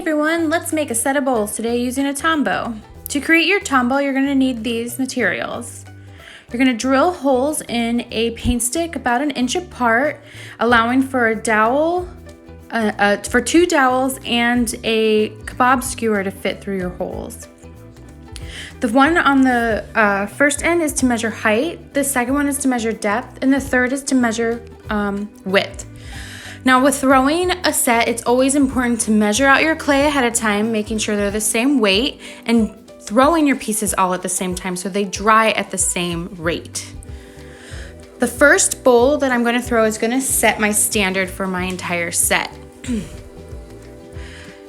everyone, let's make a set of bowls today using a Tombo. To create your Tombo, you're going to need these materials. You're going to drill holes in a paint stick about 1 inch apart, allowing for a dowel, for 2 dowels and a kebab skewer to fit through your holes. The one on the first end is to measure height, the second one is to measure depth, and the third is to measure width. Now with throwing a set, it's always important to measure out your clay ahead of time, making sure they're the same weight, and throwing your pieces all at the same time so they dry at the same rate. The first bowl that I'm going to throw is going to set my standard for my entire set.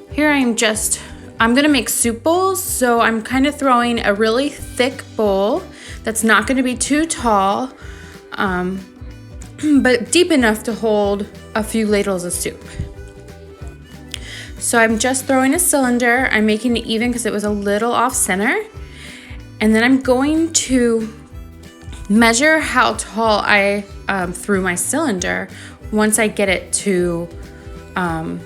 Here I'm going to make soup bowls, so I'm kind of throwing a really thick bowl that's not going to be too tall, but deep enough to hold a few ladles of soup. So I'm just throwing a cylinder. I'm making it even because it was a little off center. And then I'm going to measure how tall I threw my cylinder once I get it to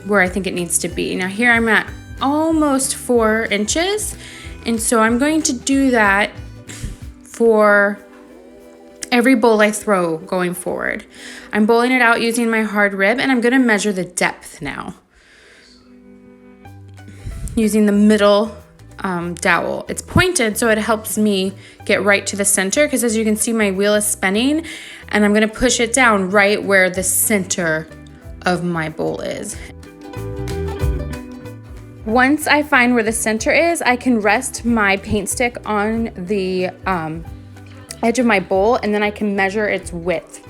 where I think it needs to be. Now here I'm at almost 4 inches. And so I'm going to do that for every bowl I throw going forward. I'm bowling it out using my hard rib, and I'm going to measure the depth now using the middle dowel. It's pointed so it helps me get right to the center, because as you can see my wheel is spinning, and I'm going to push it down right where the center of my bowl is. Once I find where the center is, I can rest my paint stick on the edge of my bowl, and then I can measure its width.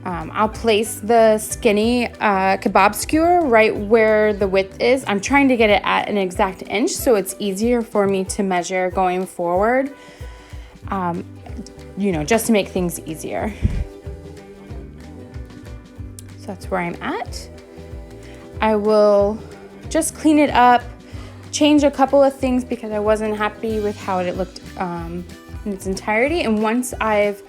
I'll place the skinny kebab skewer right where the width is. I'm trying to get it at an exact inch so it's easier for me to measure going forward, just to make things easier. So that's where I'm at. I will just clean it up, change a couple of things because I wasn't happy with how it looked in its entirety, and once I've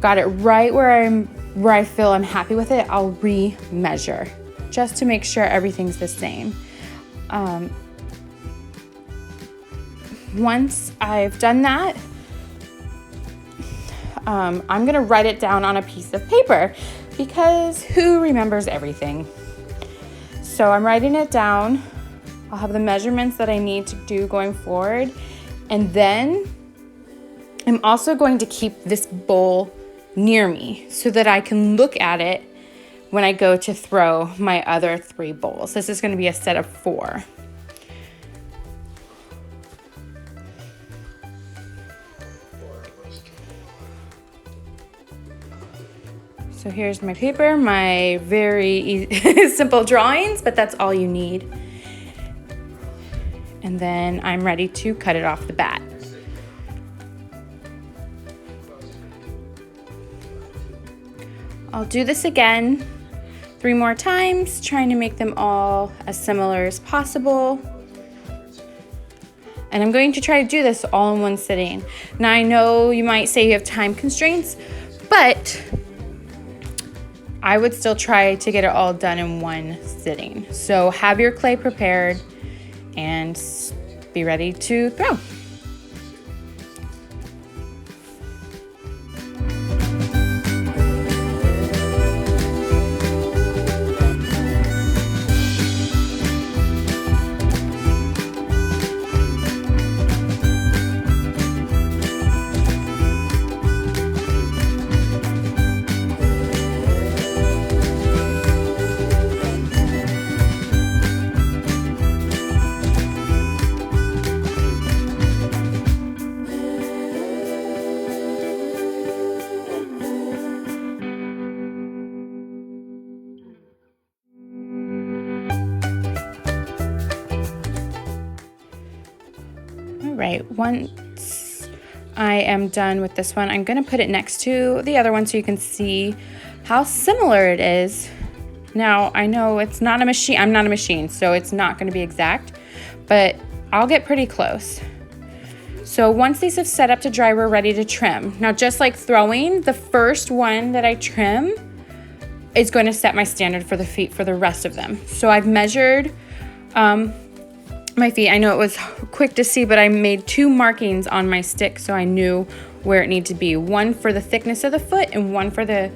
got it right where I feel I'm happy with it, I'll re-measure just to make sure everything's the same. Once I've done that, I'm gonna write it down on a piece of paper, because who remembers everything? So I'm writing it down. I'll have the measurements that I need to do going forward, and then I'm also going to keep this bowl near me so that I can look at it when I go to throw my other 3 bowls. This is going to be a set of 4. So here's my paper, my very simple drawings, but that's all you need. And then I'm ready to cut it off the bat. I'll do this again 3 more times, trying to make them all as similar as possible. And I'm going to try to do this all in one sitting. Now I know you might say you have time constraints, but I would still try to get it all done in one sitting. So have your clay prepared and be ready to throw. Right, once I am done with this one, I'm going to put it next to the other one so you can see how similar it is. Now, I know it's not a machine, I'm not a machine, so it's not going to be exact, but I'll get pretty close. So once these have set up to dry, we're ready to trim. Now, just like throwing, the first one that I trim is going to set my standard for the feet for the rest of them. So I've measured my feet. I know it was quick to see, but I made 2 markings on my stick so I knew where it needed to be. One for the thickness of the foot and one for the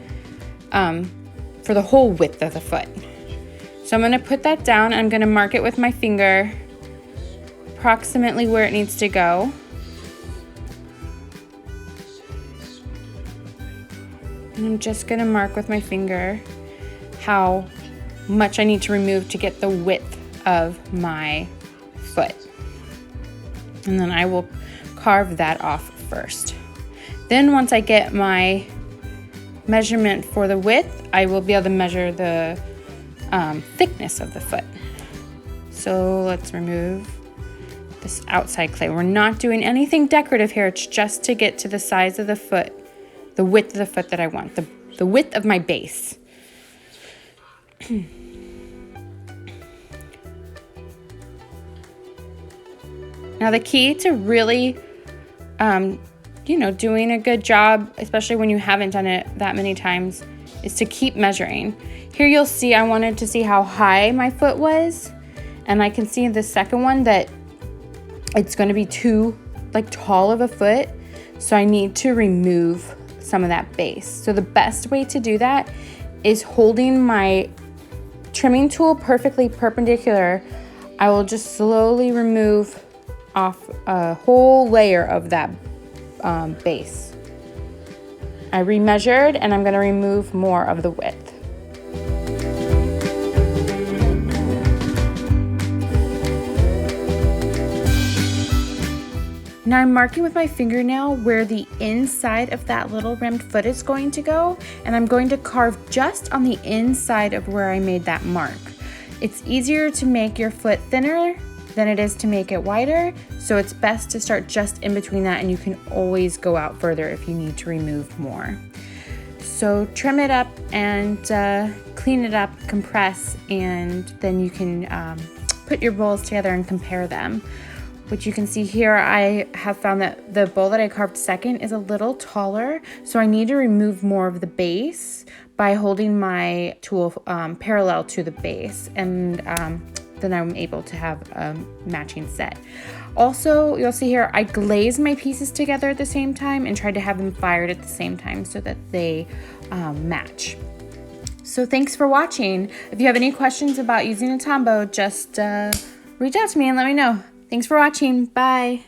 whole width of the foot. So I'm going to put that down and I'm going to mark it with my finger approximately where it needs to go. And I'm just going to mark with my finger how much I need to remove to get the width of my foot. And then I will carve that off first. Then once I get my measurement for the width, I will be able to measure the thickness of the foot. So let's remove this outside clay. We're not doing anything decorative here. It's just to get to the size of the foot, the width of the foot that I want, the width of my base. Now the key to really, doing a good job, especially when you haven't done it that many times, is to keep measuring. Here you'll see I wanted to see how high my foot was, and I can see in the second one that it's going to be too tall of a foot, so I need to remove some of that base. So the best way to do that is holding my trimming tool perfectly perpendicular. I will just slowly remove off a whole layer of that base. I remeasured and I'm going to remove more of the width. Now I'm marking with my fingernail where the inside of that little rimmed foot is going to go, and I'm going to carve just on the inside of where I made that mark. It's easier to make your foot thinner than it is to make it wider, so it's best to start just in between that, and you can always go out further if you need to remove more. So trim it up and clean it up, compress, and then you can put your bowls together and compare them. Which you can see here, I have found that the bowl that I carved second is a little taller, so I need to remove more of the base by holding my tool parallel to the base, and then I'm able to have a matching set. Also, you'll see here, I glazed my pieces together at the same time and tried to have them fired at the same time so that they match. So thanks for watching. If you have any questions about using a Tombo, just reach out to me and let me know. Thanks for watching. Bye.